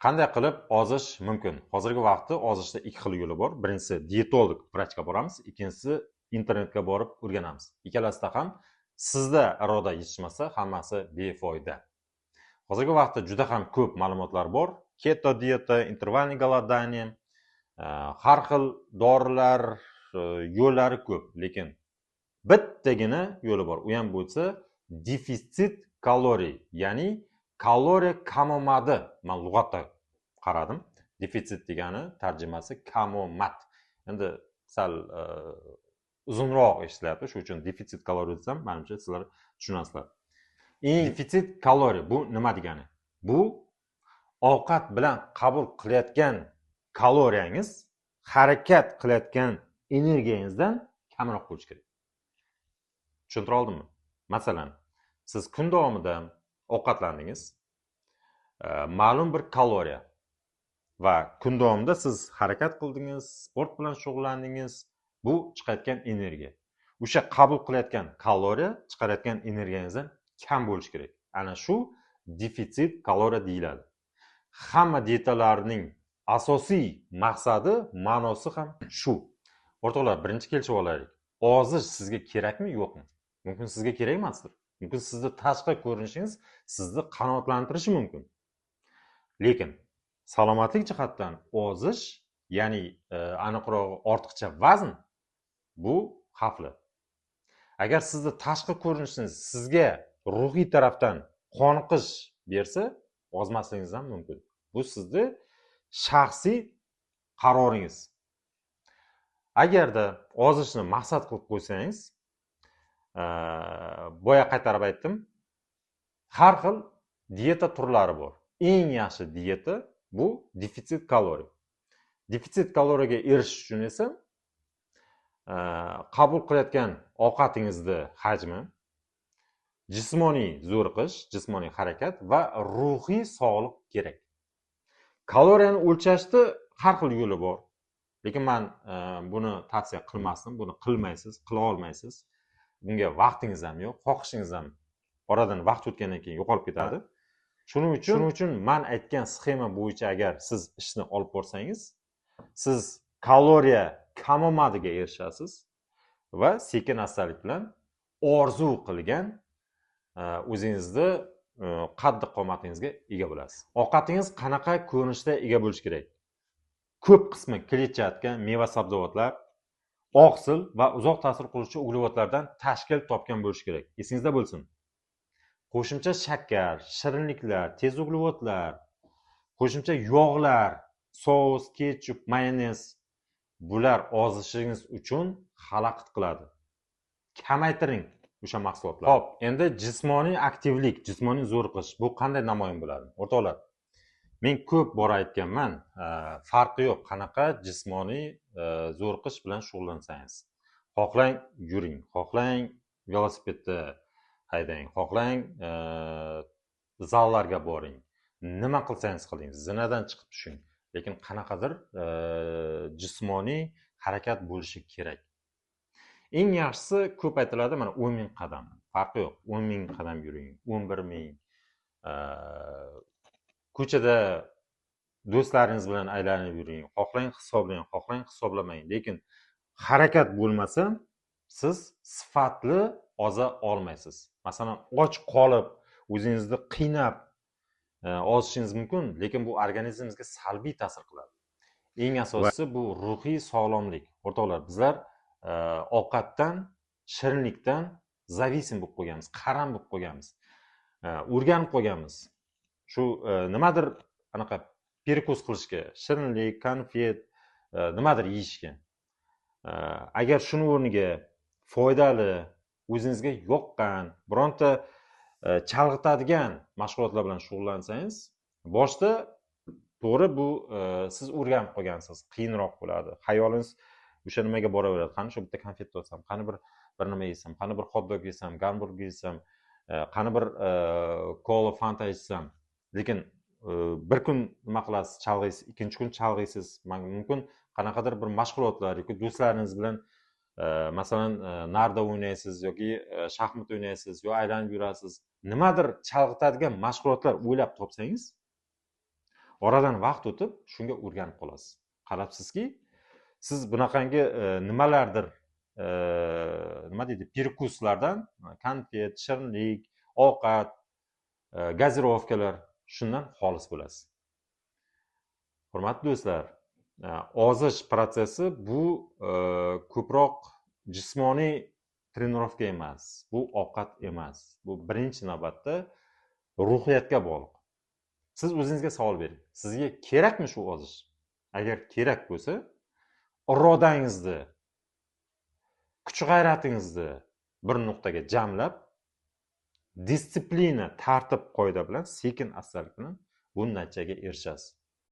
Qanday qilib ozish mumkin? Hozirgi vaqtda ozishda ikki xil yo'li bor. Birinchisi dietolog vrachga boramiz, ikkinchisi internetga borib o'rganamiz. Ikkalasida ham sizda iroda yetishmasa, hammasi befoyda. Hozirgi vaqtda juda ham ko'p ma'lumotlar bor. Keto dieta, intervalniy голодание, har xil dorilar, yo'llari ko'p, lekin bittagina yo'li bor. U ham bo'lsa defitsit kaloriy, ya'ni kaloriya kamomadi. Men lug'atda qaradim. Defitsit degani tarjimasi kamomat. Endi sal uzunroq eshitilyapti, shuning uchun defitsit kaloriya desam, menimcha sizlar tushunasizlar. Defitsit kaloriya bu nima degani? Bu ovqat bilan qabul qilayotgan kaloriyangiz harakat qilayotgan energiyangizdan kamroq bo'lishi kerak. Tushuntira oldimmi? Masalan, siz kun davomida ovqatlandingiz, ma'lum bir kaloriya va kun davomida siz harakat qildingiz, sport bilan shug'ullandingiz, bu chiqayotgan energiya. O'sha qabul qilayotgan kaloriya chiqarayotgan energiyangizdan kam bo'lishi kerak. Ana shu defitsit kaloriya deyiladi. Hamma dietalarning asosiy maqsadi, ma'nosi ham shu. O'rtoqlar, birinchi kelishib olaylik. Ozish sizga kerakmi, yo'qmi? Mumkin sizga kerak emasdir. Mumkin sizni tashqi ko'rinishingiz sizni qanoatlantirishi mumkin. Lekin salomatlik jihatdan ozish, ya'ni aniqroq ortiqcha vazn bu xavfli. Agar sizni tashqi ko'rinishingiz sizga ruhiy tarafdan qoniqish bersa, ozmasligingiz ham mumkin. Bu sizni shaxsiy qaroringiz. Agarda ozishni maqsad qilib qo'ysangiz, boya qaytarib aytdim, har xil dieta turlari bor. Eng yaxshi dieta bu defitsit kaloriya. Defitsit kaloriyaga erishish uchun esa qabul qilayotgan ovqatingizni hajmi, jismoniy zo'riqish, jismoniy harakat va ruhiy sog'liq kerak. Kaloriyani o'lchashda har xil yo'li bor. Lekin men buni tavsiya qilmasdim, buni qilmaysiz, qila olmaysiz. Bunga vaqtingiz ham yo'q, xohishingiz ham oradan vaqt o'tgandan keyin yo'qolib ketadi. Shuning uchun men aytgan sxema bo'yicha agar siz ishni olib borsangiz, siz kaloriya kamomadiga erishasiz va sekin-astalik bilan orzu qilgan o'zingizni qaddi qomatingizga ega bo'lasiz. Ovqatingiz qanaqa ko'rinishda ega bo'lishi kerak? Ko'p qismi kletchatka, meva-sabzavotlar, oqsil va uzoq ta'sir qiluvchi uglevodlardan tashkil topgan bo'lishi kerak. Esingizda bo'lsin. Qo'shimcha shakar, shirinliklar, tez uglevodlar, qo'shimcha yog'lar, sos, ketchup, mayonez bular ozishingiz uchun xalaqit qiladi. Kamaytiring o'sha mahsulotlarni. Xo'p, endi jismoniy aktivlik, jismoniy zo'riqish bu qanday namoyon bo'ladi? O'rtoqlar, men ko'p bor aytganman, farqi yo'q qanaqa jismoniy zo'riqish bilan shug'ullansangiz. Xohlang yuring, xohlang velosipedda haydang, xohlang zallarga boring. Nima qilsangiz qiling, zinadan chiqib tushing. Lekin qanaqadir jismoniy harakat bo'lishi kerak. Eng yaxshisi ko'p aytiladi, mana 10 ming qadam. Farqi yo'q, 10 ming qadam yuring, 11 ming. Ko'chada do'stlaringiz bilan aylanib yuring, xohlang hisoblang, xohlang hisoblamang. Lekin harakat bo'lmasa, siz sifatli oza olmaysiz. Masalan, och qolib, o'zingizni qiynab ozishingiz mumkin, lekin bu organizmingizga salbiy ta'sir qiladi. Eng asosiysi bu ruhiy sog'lomlik. O'rtoqlar, bizlar ovqatdan, shirinlikdan zavisim bo'lib qolganmiz, qaram bo'lib qolganmiz. O'rganib qolganmiz. Shu nimadir anaqa perkus qilishga, shirinlik, konfet, nimadir yeyishga. Agar shuni o'rniga foydali, o'zingizga yoqqan, bironta chalg'itadigan mashg'ulotlar bilan shug'ullansangiz, boshda to'g'ri bu siz o'rganib qolgansiz, qiyinroq bo'ladi. Xayolingiz o'sha nimaga boraveradi. Qani shu bitta konfet olsam, qani bir nima yesam, qani bir hot dog yesam, gamburger yesam, qani bir kola, fanta ichsam. Lekin bir kun nima qilasiz, chalg'iysiz, ikkinchi kun chalg'iysiz. Mumkin qanaqadir bir mashg'ulotlar yoki do'stlaringiz bilan masalan narda o'ynaysiz yoki shaxmat o'ynaysiz yo aylanib yurasiz. Nimadir chalg'itadigan mashg'ulotlar o'ylab topsangiz, Oradan vaqt o'tib shunga o'rganib qolasiz. Qarabsizki, siz bunaqangi nimalardir nima deydi, perkuslardan, konfet, shirinlik, ovqat, gazirovkalar, shundan xolis bo'lasiz. Hurmatli do'stlar, ozish protsessi bu ko'proq jismoniy trenirovka emas, bu ovqat emas. Bu birinchi navbatda ruhiyatga bog'liq. Siz o'zingizga savol bering. Sizga kerakmi shu ozish? Agar kerak bo'lsa, irodangizni, kuch-g'ayratingizni bir nuqtaga jamlab, disiplina, tartib, qoida bilan sekin-astalik bilan bu natijaga erishasiz.